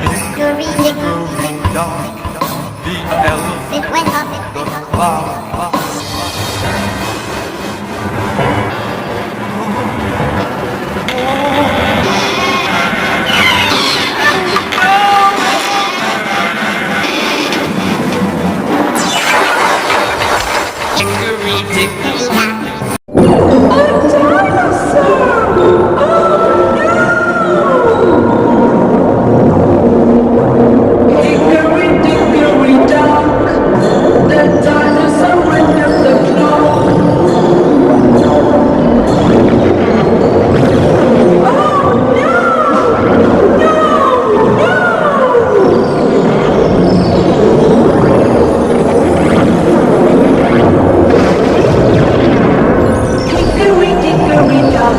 Hickory, dickory, dock, the elephant went up the clock. Hickory, dickory, dock. A dinosaur! Hickory dickory dock, the dinosaur went up the clock. Oh no! Hickory dickory dock,